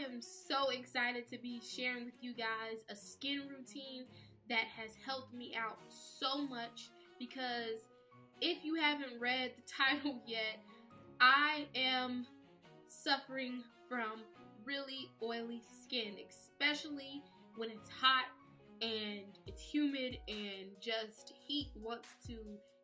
am so excited to be sharing with you guys a skin routine that has helped me out so much, because if you haven't read the title yet, I am suffering from really oily skin, especially when it's hot and it's humid and just heat wants to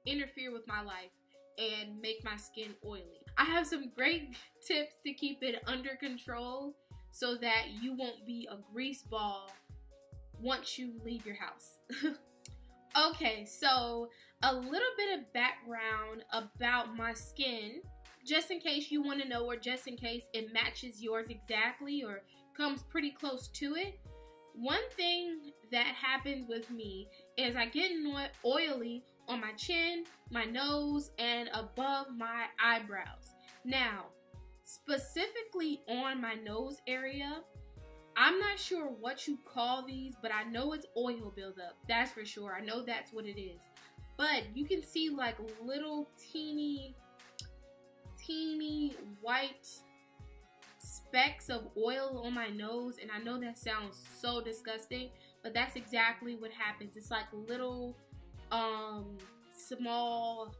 interfere with my life and make my skin oily. I have some great tips to keep it under control so that you won't be a grease ball once you leave your house. Okay, so a little bit of background about my skin, just in case you want to know, or just in case it matches yours exactly or comes pretty close to it. One thing that happens with me is I get oily on my chin, my nose, and above my eyebrows. Now, specifically on my nose area, I'm not sure what you call these, but I know it's oil buildup. That's for sure. I know that's what it is. But you can see like little teeny white specks of oil on my nose, and I know that sounds so disgusting, but that's exactly what happens. It's like little small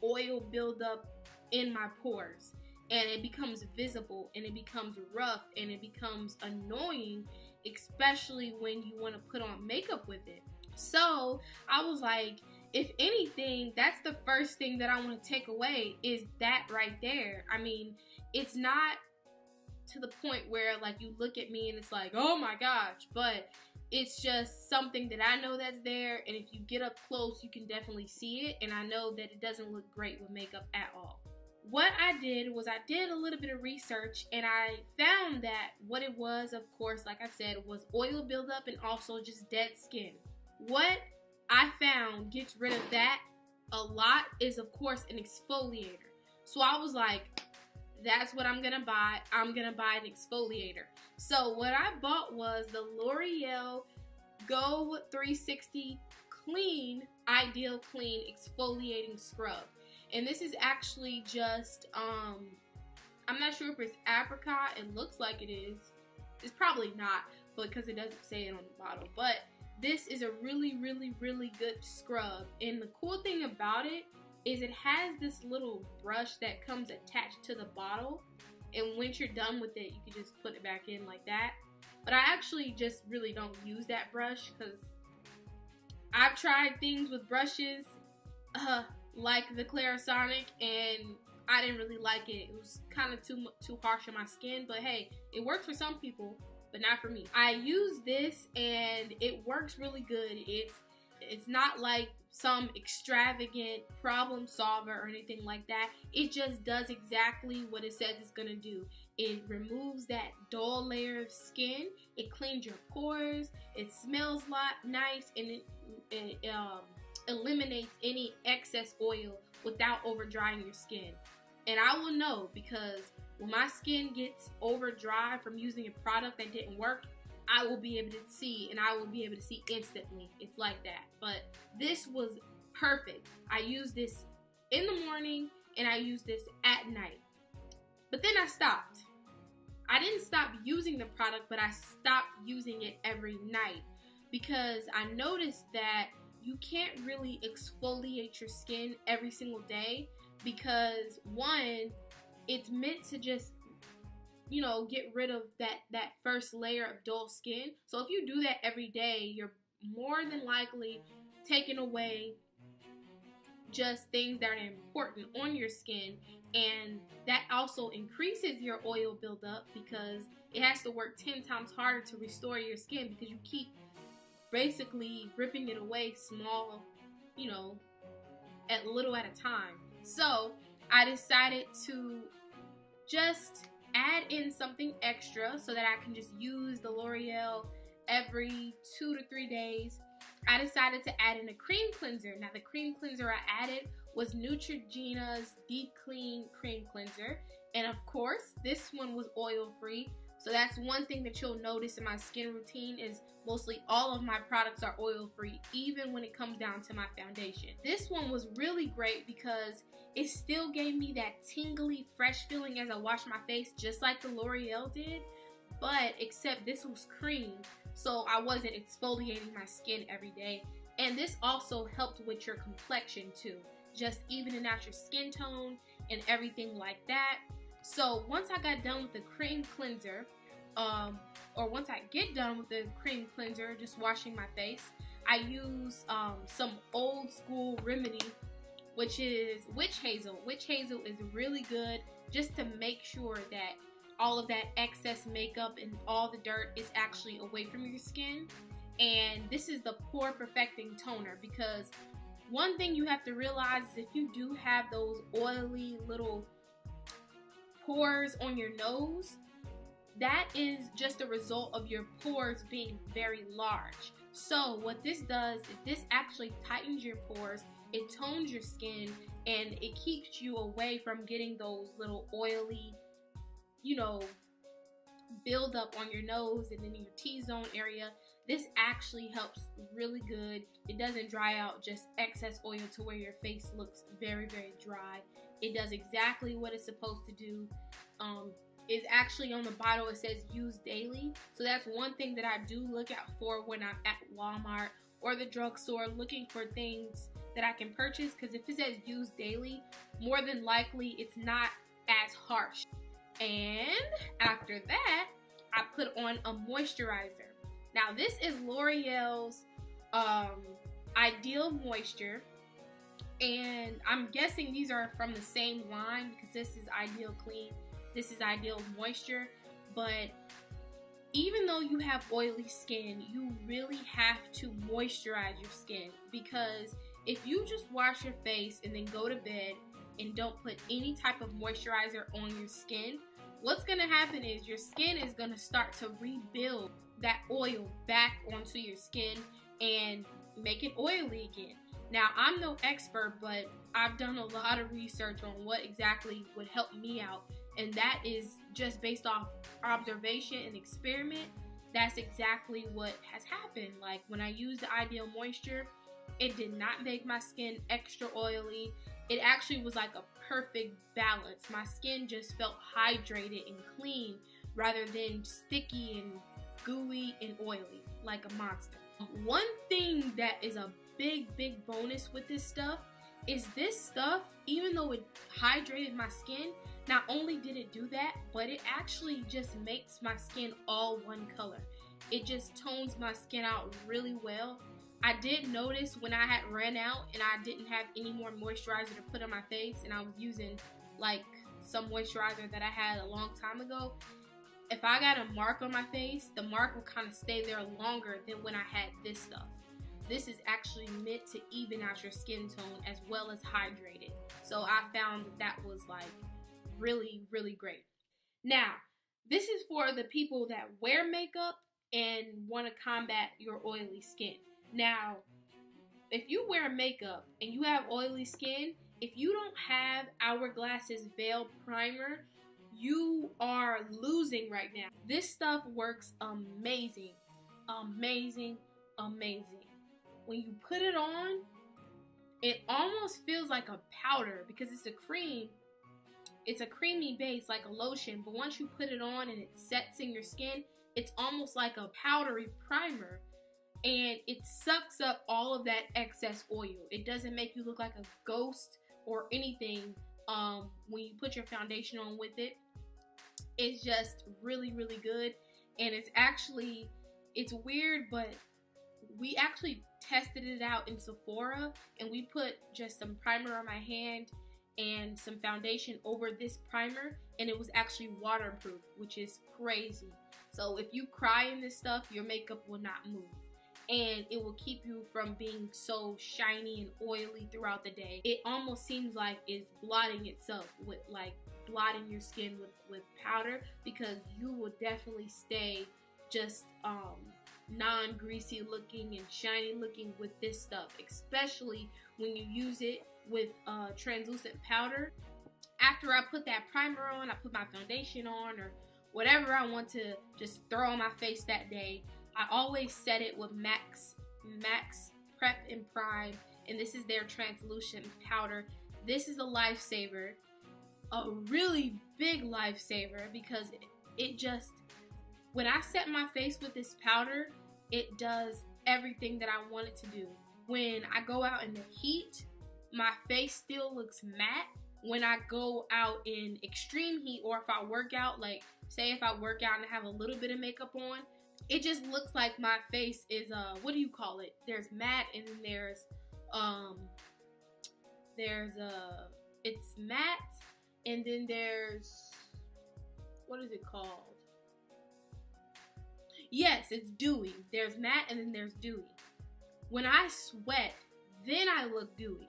oil buildup in my pores, and it becomes visible and it becomes rough and it becomes annoying, especially when you want to put on makeup with it. So I was like, if anything, that's the first thing that I want to take away, is that right there. I mean, it's not to the point where like you look at me and it's like, oh my gosh, but it's just something that I know that's there, and if you get up close, you can definitely see it, and I know that it doesn't look great with makeup at all. What I did was I did a little bit of research, and I found that what it was, of course, like I said, was oil buildup and also just dead skin. What I found gets rid of that a lot is, of course, an exfoliator. So I was like, that's what I'm gonna buy. I'm gonna buy an exfoliator. So what I bought was the L'Oreal Go 360 Clean Ideal Clean Exfoliating Scrub. And this is actually just, I'm not sure if it's apricot. It looks like it is. It's probably not, because it doesn't say it on the bottle. But this is a really, really, really good scrub. And the cool thing about it is it has this little brush that comes attached to the bottle, and once you're done with it, you can just put it back in like that. But I actually just really don't use that brush, because I've tried things with brushes like the Clarisonic, and I didn't really like it. It was kind of too harsh on my skin, but hey, it works for some people, but not for me. I use this and it works really good. It's not like some extravagant problem solver or anything like that. It just does exactly what it says it's gonna do. It removes that dull layer of skin. It cleans your pores. It smells nice, and it eliminates any excess oil without over drying your skin. And I will know, because when my skin gets over dry from using a product that didn't work, I will be able to see, and I will be able to see instantly. It's like that. But this was perfect. I used this in the morning and I used this at night. But then I stopped. I didn't stop using the product, but I stopped using it every night, because I noticed that you can't really exfoliate your skin every single day, because one, it's meant to just, you know, get rid of that first layer of dull skin. So if you do that every day, you're more than likely taking away just things that are important on your skin, and that also increases your oil buildup, because it has to work 10 times harder to restore your skin, because you keep basically ripping it away small, you know, at little at a time. So I decided to just add in something extra so that I can just use the L'Oreal every 2 to 3 days. I decided to add in a cream cleanser. Now, the cream cleanser I added was Neutrogena's Deep Clean Cream Cleanser. And of course, this one was oil-free. So that's one thing that you'll notice in my skin routine, is mostly all of my products are oil-free, even when it comes down to my foundation. This one was really great because it still gave me that tingly, fresh feeling as I washed my face, just like the L'Oreal did. but except this was cream, so I wasn't exfoliating my skin every day. And this also helped with your complexion too, just evening out your skin tone and everything like that. So once I got done with the cream cleanser, or once I get done with the cream cleanser, just washing my face, I use some old school remedy, which is witch hazel. Witch hazel is really good just to make sure that all of that excess makeup and all the dirt is actually away from your skin. And this is the pore perfecting toner, because one thing you have to realize is if you do have those oily little pores on your nose, that is just a result of your pores being very large. So what this does is this actually tightens your pores, it tones your skin, and it keeps you away from getting those little oily, you know, build up on your nose and in your T-zone area. This actually helps really good. It doesn't dry out just excess oil to where your face looks very, very dry. It does exactly what it's supposed to do. It's actually on the bottle, it says use daily. So that's one thing that I do look out for when I'm at Walmart or the drugstore looking for things that I can purchase, because if it says use daily, more than likely it's not as harsh. And after that, I put on a moisturizer. Now this is L'Oreal's Ideal Moisture, and I'm guessing these are from the same line because this is Ideal Clean, this is Ideal Moisture. But even though you have oily skin, you really have to moisturize your skin, because if you just wash your face and then go to bed and don't put any type of moisturizer on your skin, what's gonna happen is your skin is gonna start to rebuild that oil back onto your skin and make it oily again. Now, I'm no expert, but I've done a lot of research on what exactly would help me out, and that is just based off observation and experiment. That's exactly what has happened. Like when I used the Ideal Moisture, it did not make my skin extra oily. It actually was like a perfect balance. My skin just felt hydrated and clean rather than sticky and gooey and oily like a monster. One thing that is a big bonus with this stuff is this stuff, even though it hydrated my skin, not only did it do that, but it actually just makes my skin all one color. It just tones my skin out really well. I did notice when I had ran out and I didn't have any more moisturizer to put on my face, and I was using like some moisturizer that I had a long time ago, if I got a mark on my face, the mark will kind of stay there longer than when I had this stuff. This is actually meant to even out your skin tone as well as hydrate it. So I found that was like really great. Now, this is for the people that wear makeup and want to combat your oily skin. Now, if you wear makeup and you have oily skin, if you don't have Hourglass's Veil Primer, you are losing right now. This stuff works amazing. When you put it on, it almost feels like a powder because it's a cream. It's a creamy base like a lotion, but once you put it on and it sets in your skin, it's almost like a powdery primer, and it sucks up all of that excess oil. It doesn't make you look like a ghost or anything when you put your foundation on with it. It's just really good, and it's weird, but we actually tested it out in Sephora, and we put just some primer on my hand and some foundation over this primer, and it was actually waterproof, which is crazy. So if you cry in this stuff, your makeup will not move, and it will keep you from being so shiny and oily throughout the day. It almost seems like it's blotting itself with like blotting your skin with powder, because you will definitely stay just non-greasy looking and shiny looking with this stuff, especially when you use it with translucent powder. After I put that primer on, I put my foundation on, or whatever I want to just throw on my face that day, I always set it with M.A.C Prep and Prime, and this is their translucent powder. This is a lifesaver, a really big lifesaver, because it just When I set my face with this powder, it does everything that I want it to do. When I go out in the heat, my face still looks matte. When I go out in extreme heat, or if I work out, like say if I work out and I have a little bit of makeup on, it just looks like my face is what do you call it? There's matte, and then it's matte, and then there's, what is it called? Yes, it's dewy. There's matte and then there's dewy. When I sweat, then I look dewy.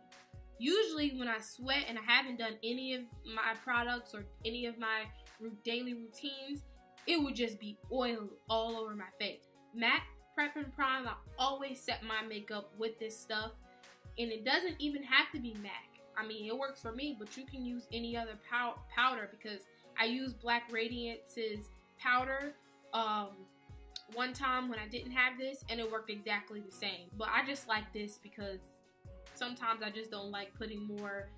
Usually when I sweat and I haven't done any of my products or any of my daily routines, it would just be oil all over my face. MAC Prep and Prime, I always set my makeup with this stuff, and it doesn't even have to be MAC. I mean, it works for me, but you can use any other powder, because I use Black Radiance's powder one time when I didn't have this, and it worked exactly the same. But I just like this because sometimes I just don't like putting more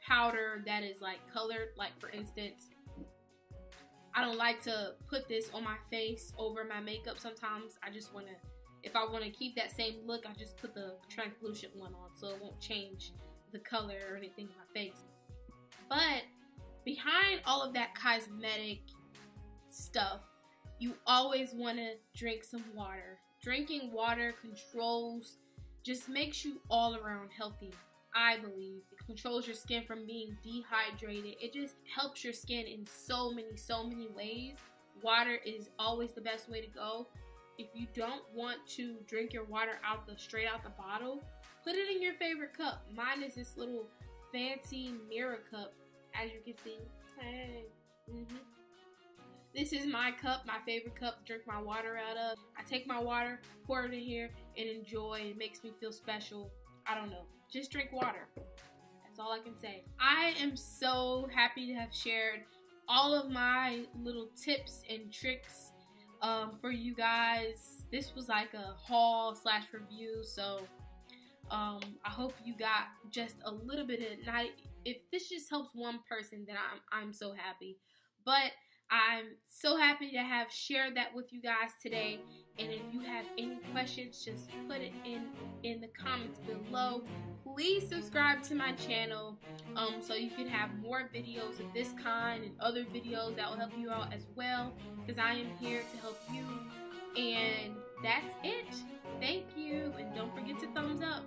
powder that is like colored. Like for instance, I don't like to put this on my face over my makeup. Sometimes I just want to, if I want to keep that same look, I just put the translucent one on so it won't change the color or anything on my face. But behind all of that cosmetic stuff, you always want to drink some water. Drinking water just makes you all around healthy, I believe. It controls your skin from being dehydrated. It just helps your skin in so many ways. Water is always the best way to go. If you don't want to drink your water straight out the bottle, put it in your favorite cup. Mine is this little fancy mirror cup, as you can see. Hey. This is my cup, my favorite cup to drink my water out of. I take my water, pour it in here, and enjoy. It makes me feel special. I don't know. Just drink water. That's all I can say. I am so happy to have shared all of my little tips and tricks for you guys. This was like a haul / review, so I hope you got just a little bit of night. If this just helps one person, then I'm so happy. But I'm so happy to have shared that with you guys today. And if you have any questions, just put it in the comments below. Please subscribe to my channel so you can have more videos of this kind and other videos that will help you out as well, because I am here to help you. And that's it. Thank you, and don't forget to thumbs up.